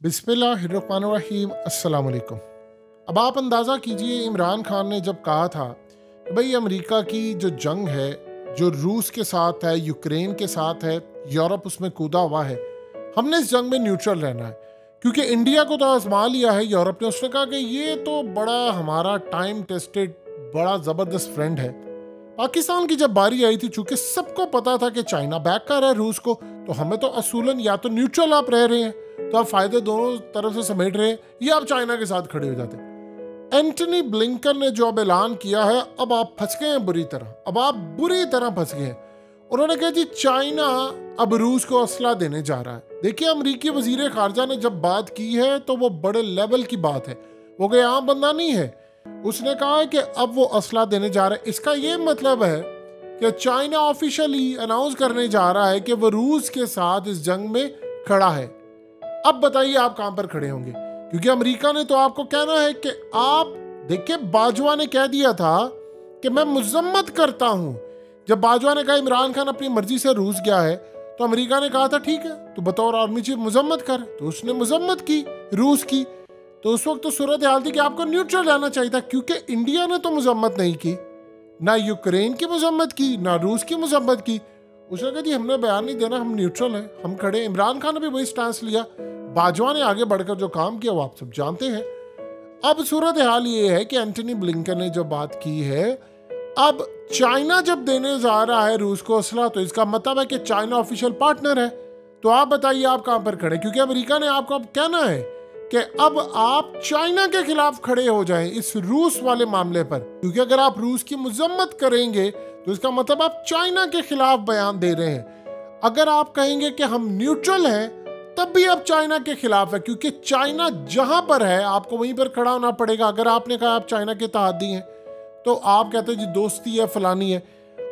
बिस्मिल्लाहिर्रहमानिर्रहीम अस्सलाम वालेकुम। अब आप अंदाज़ा कीजिए, इमरान खान ने जब कहा था कि भाई अमेरिका की जो जंग है, जो रूस के साथ है, यूक्रेन के साथ है, यूरोप उसमें कूदा हुआ है, हमने इस जंग में न्यूट्रल रहना है क्योंकि इंडिया को तो आजमा लिया है यूरोप ने। उसने कहा कि ये तो बड़ा हमारा टाइम टेस्टेड बड़ा ज़बरदस्त फ्रेंड है। पाकिस्तान की जब बारी आई थी, चूंकि सबको पता था कि चाइना बैक कर रहा है रूस को, तो हमें तो असूलन या तो न्यूट्रल आप रह रहे हैं तो आप फायदे दोनों तरफ से समेट रहे हैं, या आप चाइना के साथ खड़े हो जाते। एंटनी ब्लिंकन ने जो अब ऐलान किया है, अब आप फंस गए हैं बुरी तरह, अब आप बुरी तरह फंस गए हैं। उन्होंने कहा जी चाइना अब रूस को असला देने जा रहा है। देखिए, अमरीकी वजीर खारजा ने जब बात की है तो वो बड़े लेवल की बात है, वो कोई आम बंदा नहीं है। उसने कहा है कि अब वो असला देने जा रहा है। इसका ये मतलब है कि चाइना ऑफिशियली अनाउंस करने जा रहा है कि वो रूस के साथ इस जंग में खड़ा है। अब बताइए आप कहां पर खड़े होंगे, क्योंकि अमेरिका ने तो आपको कहना है कि आप देखिए, बाजवा ने कह दिया था कि मैं मजम्मत करता हूं। जब बाजवा ने कहा इमरान खान अपनी मर्जी से रूस गया है, तो अमेरिका ने कहा था ठीक है तो बतौर आर्मी चीफ मजम्मत कर, तो उसने मजम्मत की रूस की। तो उस वक्त तो सूरत हाल थी कि आपको न्यूट्रल रहना चाहिए था, क्योंकि इंडिया ने तो मजम्मत नहीं की, ना यूक्रेन की मजम्मत की, ना रूस की मजम्मत की। उसने कहा जी हमने बयान नहीं देना, हम न्यूट्रल हैं, हम खड़े। इमरान खान ने भी वही स्टांस लिया। बाजवा ने आगे बढ़कर जो काम किया वो आप सब जानते हैं। अब सूरत हाल ये है कि एंटनी ब्लिंकन ने जो बात की है, अब चाइना जब देने जा रहा है रूस को असला, तो इसका मतलब है कि चाइना ऑफिशियल पार्टनर है। तो आप बताइए आप कहां पर खड़े, क्योंकि अमेरिका ने आपको अब कहना है कि अब आप चाइना के खिलाफ खड़े हो जाएं इस रूस वाले मामले पर, क्योंकि अगर आप रूस की मजम्मत करेंगे तो इसका मतलब आप चाइना के खिलाफ बयान दे रहे हैं। अगर आप कहेंगे कि हम न्यूट्रल हैं, तब भी आप चाइना के खिलाफ है, क्योंकि चाइना जहां पर है आपको वहीं पर खड़ा होना पड़ेगा। अगर आपने कहा आप चाइना के तहदी हैं, तो आप कहते हैं जी दोस्ती है, फलानी है।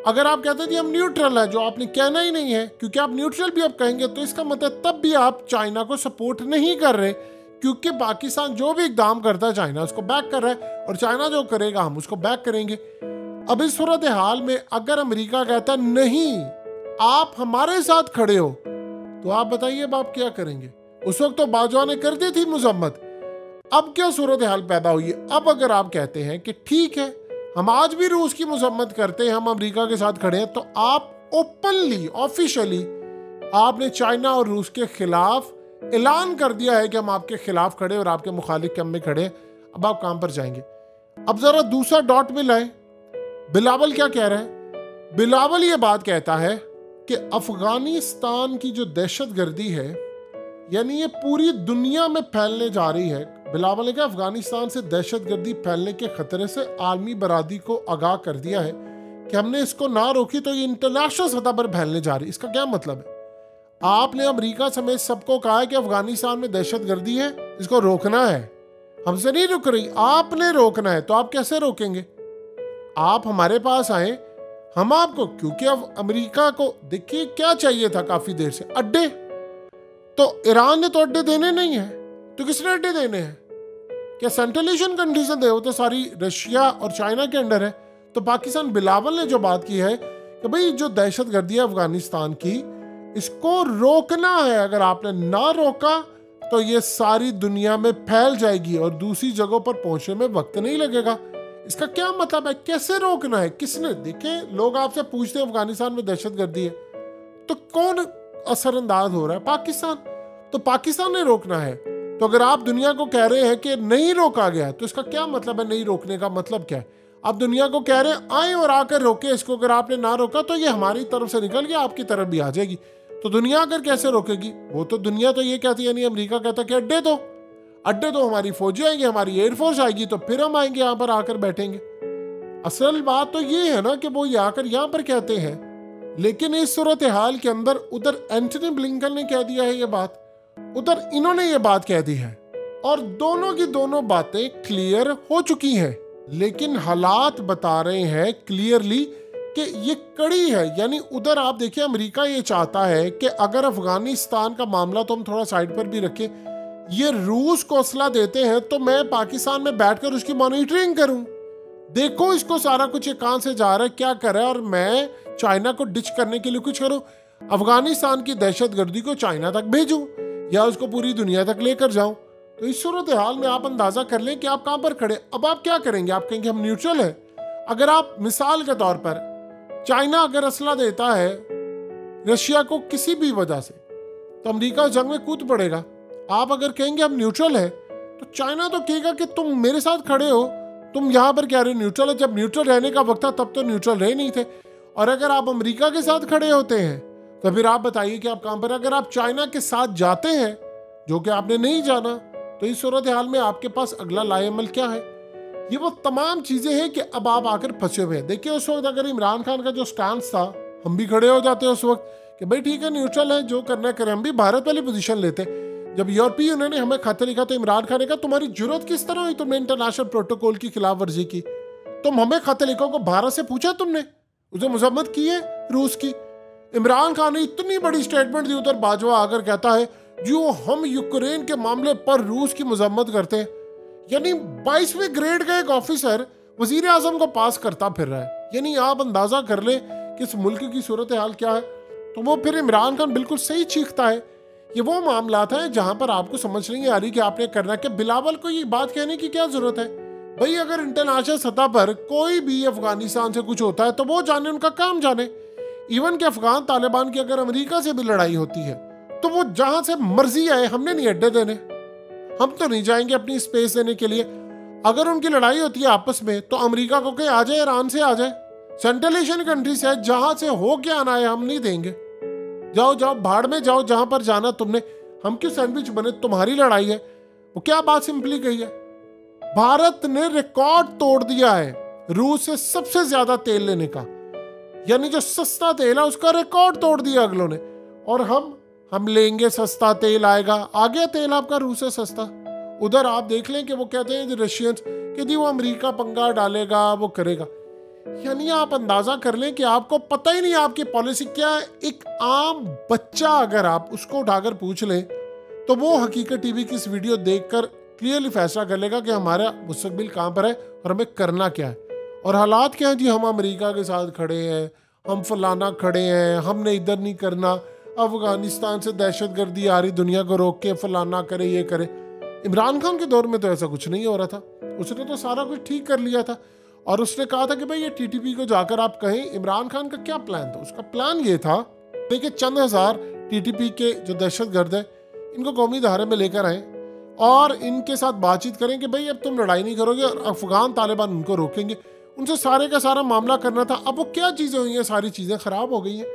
अगर आप कहते हैं जी हम न्यूट्रल है, जो आपने कहना ही नहीं है, क्योंकि आप न्यूट्रल भी आप कहेंगे तो इसका मतलब तब भी आप चाइना को सपोर्ट नहीं कर रहे, क्योंकि पाकिस्तान जो भी इकदाम करता है चाइना उसको बैक कर रहा है, और चाइना जो करेगा हम उसको बैक करेंगे। अब इस सूरत हाल में अगर अमेरिका कहता है नहीं आप हमारे साथ खड़े हो, तो आप बताइए अब आप क्या करेंगे। उस वक्त तो बाजवा ने कर दी थी मजम्मत, अब क्या सूरत हाल पैदा हुई है। अब अगर आप कहते हैं कि ठीक है हम आज भी रूस की मजम्मत करते हैं, हम अमेरिका के साथ खड़े हैं, तो आप ओपनली ऑफिशियली आपने चाइना और रूस के खिलाफ ऐलान कर दिया है कि हम आपके खिलाफ खड़े और आपके मुखालिफ कैंप में खड़े। अब आप कहां पर जाएंगे। अब जरा दूसरा डॉट में लाए, बिलावल क्या कह रहा है। बिलावल ये बात कहता है कि अफगानिस्तान की जो दहशतगर्दी है, यानी ये पूरी दुनिया में फैलने जा रही है। बिलावल ने कहा अफगानिस्तान से दहशतगर्दी फैलने के खतरे से आलमी बरादरी को आगाह कर दिया है कि हमने इसको ना रोकी तो ये इंटरनेशनल सतह पर फैलने जा रही है। इसका क्या मतलब है। आपने अमेरिका समेत सबको कहा है कि अफगानिस्तान में दहशतगर्दी है, इसको रोकना है, हमसे नहीं रुक रही, आपने रोकना है। तो आप कैसे रोकेंगे। आप हमारे पास आए, हम आपको, क्योंकि अब अमेरिका को देखिए क्या चाहिए था काफी देर से, अड्डे। तो ईरान ने तो अड्डे देने नहीं है, तो किसने अड्डे देने हैं। क्या सेंट्रल एशियन कंट्रीज ने दे, वो तो सारी रशिया और चाइना के अंडर है। तो पाकिस्तान, बिलावल ने जो बात की है कि भाई जो दहशतगर्दी है अफगानिस्तान की, इसको रोकना है। अगर आपने ना रोका तो ये सारी दुनिया में फैल जाएगी और दूसरी जगहों पर पहुंचने में वक्त नहीं लगेगा। इसका क्या मतलब है, कैसे रोकना है, किसने। देखे, लोग आपसे पूछते हैं अफगानिस्तान में दहशतगर्दी है, तो कौन असरअंदाज हो रहा है। पाकिस्तान। तो पाकिस्तान ने रोकना है। तो अगर आप दुनिया को कह रहे हैं कि नहीं रोका गया, तो इसका क्या मतलब है, नहीं रोकने का मतलब क्या है। आप दुनिया को कह रहे हैं आए और आकर रोके इसको, अगर आपने ना रोका तो ये हमारी तरफ से निकल गया, आपकी तरफ भी आ जाएगी। तो दुनिया अगर कैसे रोकेगी। वो तो दुनिया तो ये कहती है, यानी अमेरिका कहता कि अड्डे दो हमारी फौजी आएंगी, हमारी एयरफोर्स आएगी, तो फिर हम आएंगे यहाँ पर आकर बैठेंगे। असल बात तो ये है ना कि वो ये आकर यहाँ पर कहते हैं, लेकिन इस सूरत हाल के अंदर उधर एंटनी ब्लिंकन ने कह दिया है ये बात, उधर इन्होंने ये बात कह दी है, और दोनों की दोनों बातें क्लियर हो चुकी हैं। लेकिन हालात बता रहे हैं क्लियरली कि ये कड़ी है। यानी उधर आप देखिए, अमेरिका ये चाहता है कि अगर अफगानिस्तान का मामला तो हम थोड़ा साइड पर भी रखें, ये रूस को असला देते हैं तो मैं पाकिस्तान में बैठकर उसकी मॉनिटरिंग करूं, देखो इसको सारा कुछ ये कहां से जा रहा है, क्या कर रहा है, और मैं चाइना को डिच करने के लिए कुछ करूं, अफगानिस्तान की दहशतगर्दी को चाइना तक भेजूं, या उसको पूरी दुनिया तक लेकर जाऊं। तो इस सूरत हाल में आप अंदाजा कर लें कि आप कहां पर खड़े। अब आप क्या करेंगे? आप कहेंगे हम न्यूट्रल है। अगर आप मिसाल के तौर पर चाइना अगर असला देता है रशिया को किसी भी वजह से, तो अमेरिका जंग में कूद पड़ेगा। आप अगर कहेंगे हम न्यूट्रल है, तो चाइना तो कहेगा कि तुम मेरे साथ खड़े हो, तुम यहां पर क्या रहे हो, न्यूट्रल है। जब न्यूट्रल रहने का वक्त था तब तो न्यूट्रल रहे नहीं थे। और अगर आप अमेरिका के साथ खड़े होते हैं तो फिर आप बताइए कि आप कहां पर। अगर आप चाइना के साथ जाते हैं, जो कि आपने नहीं जाना, तो इस सूरत हाल में आपके पास अगला लाएमल क्या है? ये वो तमाम चीजें हैं कि अब आप आकर फंसे हुए हैं। देखिए उस वक्त अगर इमरान खान का जो स्टांस था, हम भी खड़े हो जाते हैं उस वक्त कि भाई ठीक है न्यूट्रल है, जो करना करें। हम भी भारत वाली पोजीशन लेते। जब यूरोपीय यूनियन ने हमें खत लिखा तो इमरान खान ने कहा तुम्हारी जरूरत किस तरह हुई, तुमने इंटरनेशनल प्रोटोकॉल की खिलाफ वर्जी की, तुम हमें खत लिखो को भारत से पूछा तुमने, उसे मजम्मत की है रूस की। इमरान खान ने इतनी बड़ी स्टेटमेंट दी, उधर बाजवा आकर कहता है जो हम यूक्रेन के मामले पर रूस की मजम्मत करते हैं। यानी 22वें ग्रेड का एक ऑफिसर वजीर आजम को पास करता फिर रहा है। यानी आप अंदाजा कर ले कि इस मुल्क की सूरत हाल क्या है। तो वो फिर इमरान खान बिल्कुल सही चीखता है। ये वो मामला है जहां पर आपको समझ नहीं आ रही कि आपने करना क्या। बिलावल को ये बात कहने की क्या जरूरत है? भाई अगर इंटरनेशनल सतह पर कोई भी अफगानिस्तान से कुछ होता है तो वो जाने, उनका काम जाने। इवन के अफगान तालिबान की अगर अमेरिका से भी लड़ाई होती है तो वो जहां से मर्जी आए, हमने नहीं अड्डे देने, हम तो नहीं जाएंगे अपनी स्पेस देने के लिए। अगर उनकी लड़ाई होती है आपस में तो अमेरिका को कहे आ जाए, ईरान से आ जाए, सेंट्रल एशियन कंट्री से, जहां से हो के आना है हम नहीं देंगे। जाओ जाओ भाड़ में जाओ, जहां पर जाना तुमने, हम क्यों सैंडविच बने, तुम्हारी लड़ाई है। वो क्या बात सिंपली कही है। भारत ने रिकॉर्ड तोड़ दिया है रूस से सबसे ज्यादा तेल लेने का। यानी जो सस्ता तेल है उसका रिकॉर्ड तोड़ दिया अगलों ने। और हम लेंगे, सस्ता तेल आएगा। आ गया तेल आपका रूस से सस्ता। उधर आप देख लें कि वो कहते हैं रशियंस कि जी वो अमेरिका पंगा डालेगा, वो करेगा। यानी आप अंदाजा कर लें कि आपको पता ही नहीं आपकी पॉलिसी क्या है। एक आम बच्चा अगर आप उसको उठाकर पूछ लें तो वो हकीकत टीवी की इस वीडियो देखकर क्लियरली फैसला कर लेगा कि हमारा मुस्तकबिल कहाँ पर है और हमें करना क्या है। और हालात क्या है जी, हम अमेरिका के साथ खड़े हैं, हम फलाना खड़े हैं, हमने इधर नहीं करना, अफगानिस्तान से दहशतगर्दी आ रही, दुनिया को रोक के फलाना करे, ये करे। इमरान खान के दौर में तो ऐसा कुछ नहीं हो रहा था। उसने तो सारा कुछ ठीक कर लिया था। और उसने कहा था कि भाई ये टीटीपी को जाकर आप कहें। इमरान खान का क्या प्लान था? उसका प्लान ये था कि चंद हजार टीटीपी के जो दहशतगर्द है इनको कौमी धारे में लेकर आए और इनके साथ बातचीत करें कि भाई अब तुम लड़ाई नहीं करोगे और अफगान तालिबान उनको रोकेंगे। उनसे सारे का सारा मामला करना था। अब वो क्या चीज़ें हुई हैं, सारी चीज़ें खराब हो गई हैं।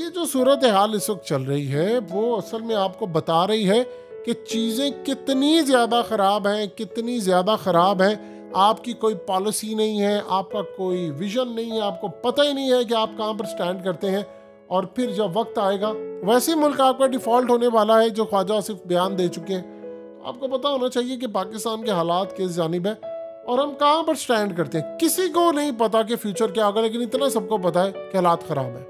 ये जो सूरत हाल इस वक्त चल रही है वो असल में आपको बता रही है कि चीज़ें कितनी ज़्यादा ख़राब हैं, कितनी ज़्यादा ख़राब हैं। आपकी कोई पॉलिसी नहीं है, आपका कोई विजन नहीं है, आपको पता ही नहीं है कि आप कहाँ पर स्टैंड करते हैं। और फिर जब वक्त आएगा, वैसे मुल्क आपका डिफ़ॉल्ट होने वाला है जो ख्वाजा आसिफ बयान दे चुके हैं। तो आपको पता होना चाहिए कि पाकिस्तान के हालात किस जानिब है और हम कहाँ पर स्टैंड करते हैं। किसी को नहीं पता कि फ्यूचर क्या होगा, लेकिन इतना सबको पता है कि हालात ख़राब है।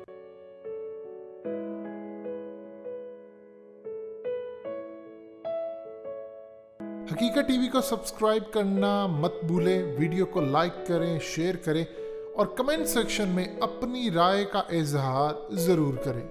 हकीकत टीवी को सब्सक्राइब करना मत भूलें। वीडियो को लाइक करें, शेयर करें और कमेंट सेक्शन में अपनी राय का इजहार ज़रूर करें।